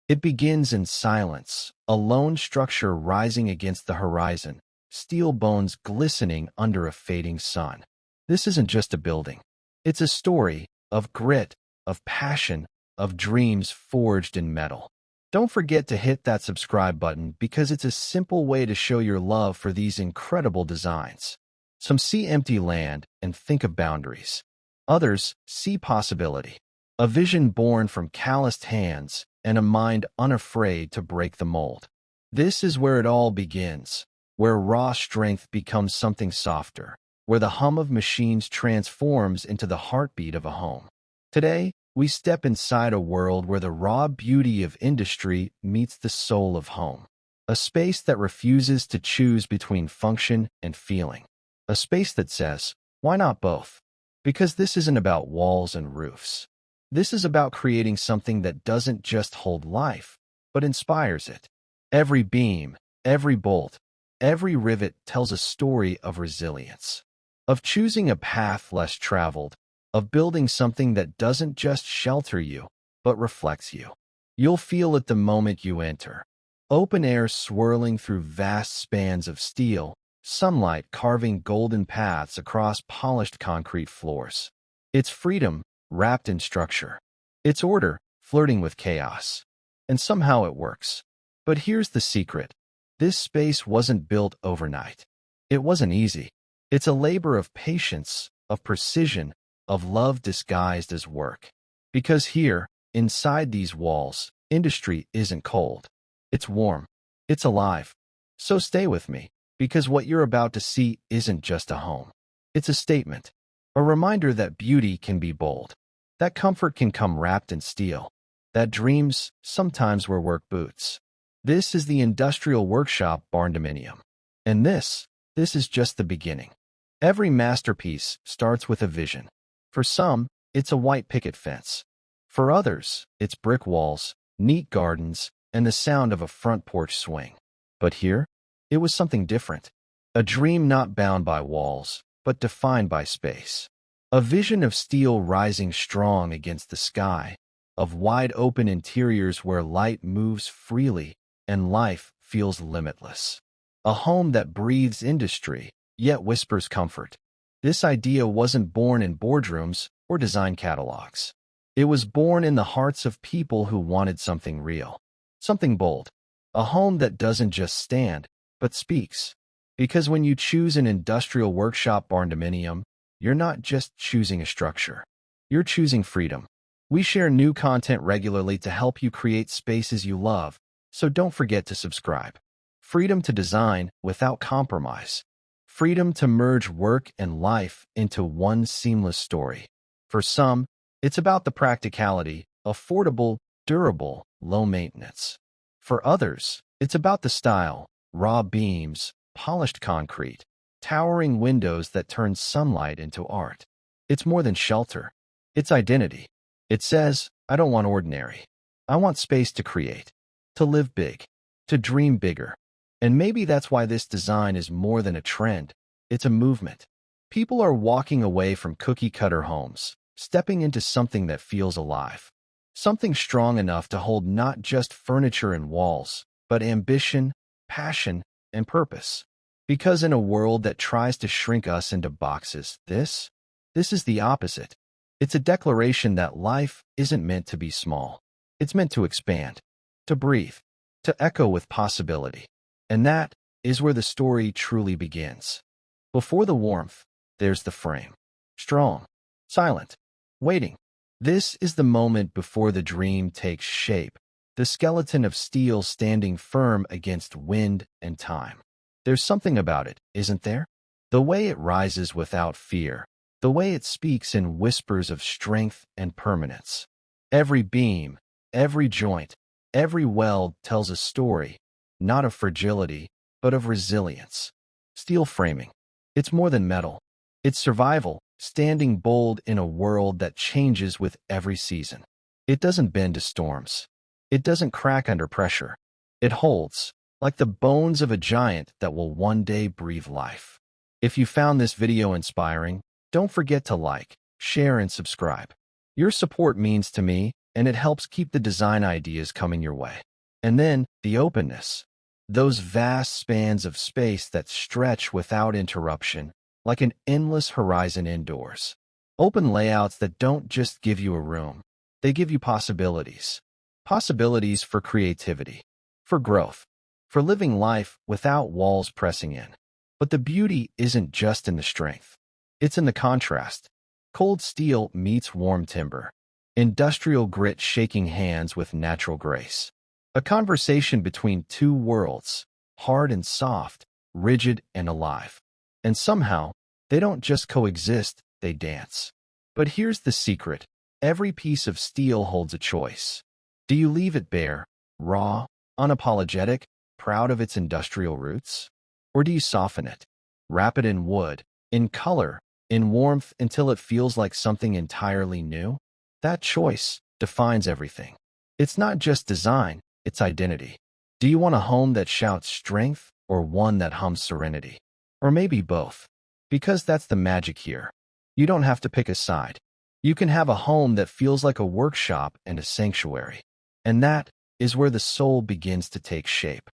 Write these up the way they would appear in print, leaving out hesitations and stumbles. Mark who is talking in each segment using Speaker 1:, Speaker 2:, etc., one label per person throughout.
Speaker 1: It begins in silence, a lone structure rising against the horizon, steel bones glistening under a fading sun. This isn't just a building. It's a story of grit, of passion, of dreams forged in metal. Don't forget to hit that subscribe button because it's a simple way to show your love for these incredible designs. Some see empty land and think of boundaries. Others see possibility. A vision born from calloused hands and a mind unafraid to break the mold. This is where it all begins, where raw strength becomes something softer, where the hum of machines transforms into the heartbeat of a home. Today, we step inside a world where the raw beauty of industry meets the soul of home. A space that refuses to choose between function and feeling. A space that says, why not both? Because this isn't about walls and roofs. This is about creating something that doesn't just hold life, but inspires it. Every beam, every bolt, every rivet tells a story of resilience, of choosing a path less traveled, of building something that doesn't just shelter you, but reflects you. You'll feel it the moment you enter. Open air swirling through vast spans of steel, sunlight carving golden paths across polished concrete floors. It's freedom wrapped in structure. It's order flirting with chaos. And somehow it works. But here's the secret. This space wasn't built overnight. It wasn't easy. It's a labor of patience, of precision, of love disguised as work. Because here, inside these walls, industry isn't cold. It's warm. It's alive. So stay with me, because what you're about to see isn't just a home. It's a statement. A reminder that beauty can be bold. That comfort can come wrapped in steel. That dreams sometimes wear work boots. This is the Industrial Workshop Barndominium. And this is just the beginning. Every masterpiece starts with a vision. For some, it's a white picket fence. For others, it's brick walls, neat gardens, and the sound of a front porch swing. But here, it was something different. A dream not bound by walls, but defined by space. A vision of steel rising strong against the sky, of wide-open interiors where light moves freely and life feels limitless. A home that breathes industry, yet whispers comfort. This idea wasn't born in boardrooms or design catalogs. It was born in the hearts of people who wanted something real, something bold, a home that doesn't just stand, but speaks. Because when you choose an Industrial Workshop Barndominium, you're not just choosing a structure. You're choosing freedom. We share new content regularly to help you create spaces you love, so don't forget to subscribe. Freedom to design without compromise. Freedom to merge work and life into one seamless story. For some, it's about the practicality, affordable, durable, low maintenance. For others, it's about the style, raw beams, polished concrete, towering windows that turn sunlight into art. It's more than shelter. It's identity. It says, I don't want ordinary. I want space to create, to live big, to dream bigger. And maybe that's why this design is more than a trend. It's a movement. People are walking away from cookie-cutter homes, stepping into something that feels alive. Something strong enough to hold not just furniture and walls, but ambition, passion, and purpose. Because in a world that tries to shrink us into boxes, this is the opposite. It's a declaration that life isn't meant to be small. It's meant to expand, to breathe, to echo with possibility. And that is where the story truly begins. Before the warmth, there's the frame. Strong, silent, waiting. This is the moment before the dream takes shape, the skeleton of steel standing firm against wind and time. There's something about it, isn't there? The way it rises without fear, the way it speaks in whispers of strength and permanence. Every beam, every joint, every weld tells a story, not of fragility, but of resilience. Steel framing. It's more than metal. It's survival, standing bold in a world that changes with every season. It doesn't bend to storms. It doesn't crack under pressure. It holds, like the bones of a giant that will one day breathe life. If you found this video inspiring, don't forget to like, share, and subscribe. Your support means to me and it helps keep the design ideas coming your way. And then the openness. Those vast spans of space that stretch without interruption, like an endless horizon indoors. Open layouts that don't just give you a room, they give you possibilities. Possibilities for creativity, for growth, for living life without walls pressing in. But the beauty isn't just in the strength. It's in the contrast. Cold steel meets warm timber. Industrial grit shaking hands with natural grace. A conversation between two worlds, hard and soft, rigid and alive. And somehow, they don't just coexist, they dance. But here's the secret. Every piece of steel holds a choice. Do you leave it bare, raw, unapologetic, proud of its industrial roots? Or do you soften it, wrap it in wood, in color, in warmth until it feels like something entirely new? That choice defines everything. It's not just design, it's identity. Do you want a home that shouts strength or one that hums serenity? Or maybe both? Because that's the magic here. You don't have to pick a side. You can have a home that feels like a workshop and a sanctuary. And that is where the soul begins to take shape.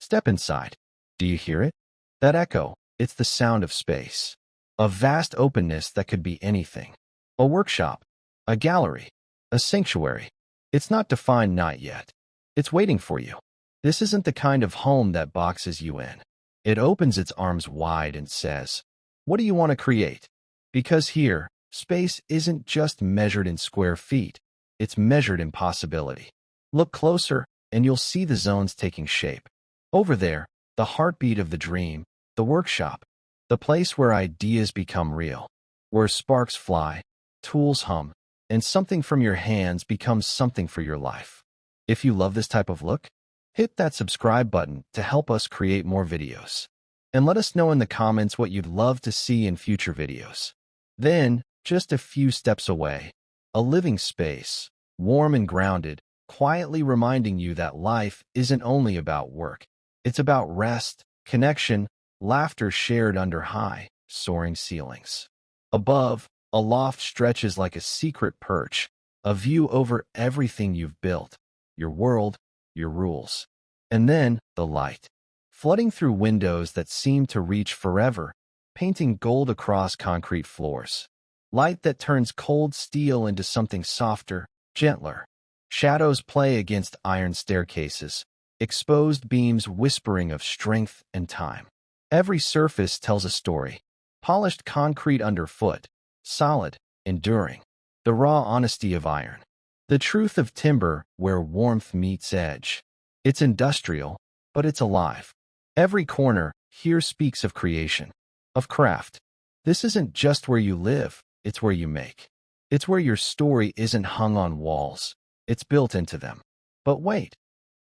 Speaker 1: Step inside. Do you hear it? That echo, it's the sound of space. A vast openness that could be anything. A workshop, a gallery, a sanctuary. It's not defined, not yet. It's waiting for you. This isn't the kind of home that boxes you in. It opens its arms wide and says, what do you want to create? Because here, space isn't just measured in square feet. It's measured in possibility. Look closer, and you'll see the zones taking shape. Over there, the heartbeat of the dream, the workshop, the place where ideas become real, where sparks fly, tools hum, and something from your hands becomes something for your life. If you love this type of look, hit that subscribe button to help us create more videos. And let us know in the comments what you'd love to see in future videos. Then, just a few steps away, a living space, warm and grounded, quietly reminding you that life isn't only about work. It's about rest, connection, laughter shared under high, soaring ceilings. Above, a loft stretches like a secret perch, a view over everything you've built, your world, your rules. And then, the light, flooding through windows that seem to reach forever, painting gold across concrete floors. Light that turns cold steel into something softer, gentler. Shadows play against iron staircases, exposed beams whispering of strength and time. Every surface tells a story. Polished concrete underfoot, solid, enduring. The raw honesty of iron. The truth of timber where warmth meets edge. It's industrial, but it's alive. Every corner here speaks of creation, of craft. This isn't just where you live, it's where you make. It's where your story isn't hung on walls. It's built into them. But wait,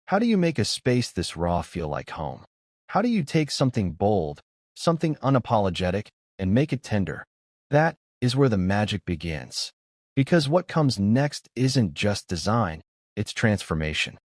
Speaker 1: how do you make a space this raw feel like home? How do you take something bold, something unapologetic, and make it tender? That is where the magic begins. Because what comes next isn't just design, it's transformation.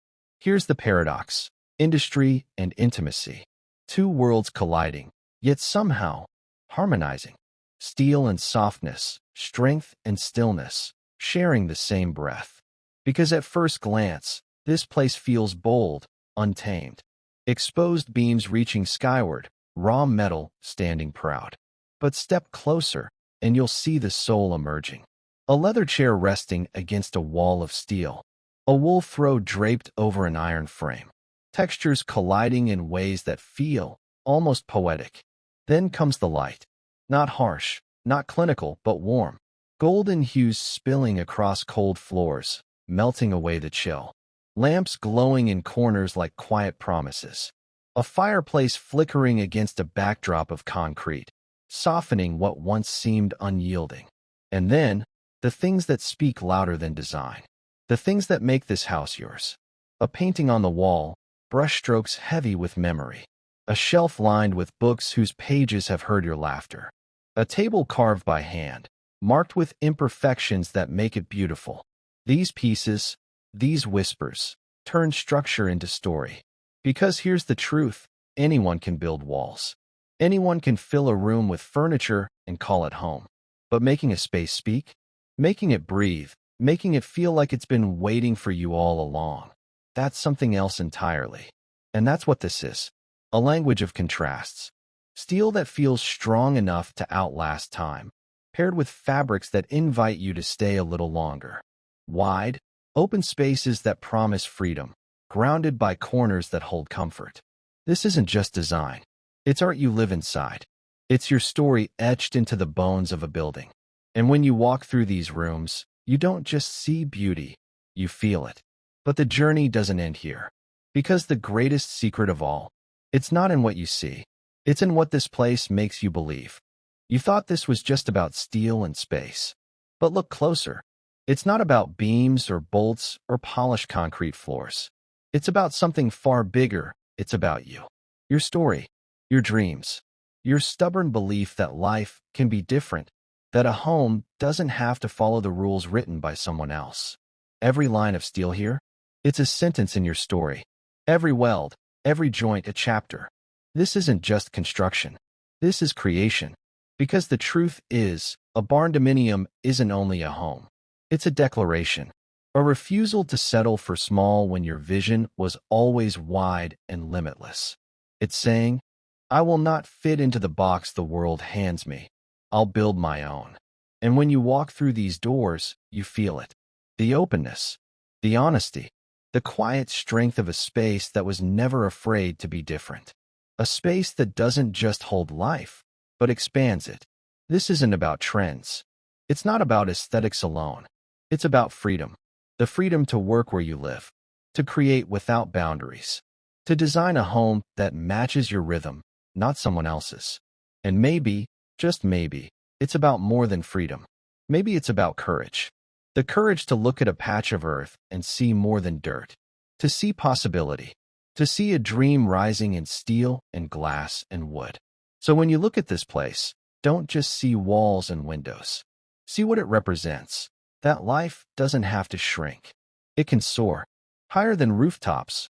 Speaker 1: Here's the paradox: industry and intimacy. Two worlds colliding, yet somehow harmonizing. Steel and softness, strength and stillness, sharing the same breath. Because at first glance, this place feels bold, untamed. Exposed beams reaching skyward, raw metal standing proud. But step closer, and you'll see the soul emerging. A leather chair resting against a wall of steel. A wool throw draped over an iron frame. Textures colliding in ways that feel almost poetic. Then comes the light. Not harsh, not clinical, but warm. Golden hues spilling across cold floors, melting away the chill. Lamps glowing in corners like quiet promises. A fireplace flickering against a backdrop of concrete, softening what once seemed unyielding. And then, the things that speak louder than design. The things that make this house yours. A painting on the wall, brushstrokes heavy with memory. A shelf lined with books whose pages have heard your laughter. A table carved by hand, marked with imperfections that make it beautiful. These pieces, these whispers, turn structure into story. Because here's the truth, anyone can build walls. Anyone can fill a room with furniture and call it home. But making a space speak, making it breathe, making it feel like it's been waiting for you all along. That's something else entirely. And that's what this is. A language of contrasts. Steel that feels strong enough to outlast time, paired with fabrics that invite you to stay a little longer. Wide, open spaces that promise freedom, grounded by corners that hold comfort. This isn't just design. It's art you live inside. It's your story etched into the bones of a building. And when you walk through these rooms, you don't just see beauty, you feel it. But the journey doesn't end here. Because the greatest secret of all, it's not in what you see. It's in what this place makes you believe. You thought this was just about steel and space. But look closer. It's not about beams or bolts or polished concrete floors. It's about something far bigger. It's about you. Your story, your dreams, your stubborn belief that life can be different, that a home doesn't have to follow the rules written by someone else. Every line of steel here, it's a sentence in your story. Every weld, every joint a chapter. This isn't just construction. This is creation. Because the truth is, a barndominium isn't only a home. It's a declaration. A refusal to settle for small when your vision was always wide and limitless. It's saying, I will not fit into the box the world hands me. I'll build my own. And when you walk through these doors, you feel it. The openness, the honesty, the quiet strength of a space that was never afraid to be different. A space that doesn't just hold life, but expands it. This isn't about trends. It's not about aesthetics alone. It's about freedom. The freedom to work where you live, to create without boundaries, to design a home that matches your rhythm, not someone else's. And maybe, just maybe, it's about more than freedom. Maybe it's about courage. The courage to look at a patch of earth and see more than dirt, to see possibility, to see a dream rising in steel and glass and wood. So when you look at this place, don't just see walls and windows. See what it represents. That life doesn't have to shrink. It can soar, higher than rooftops,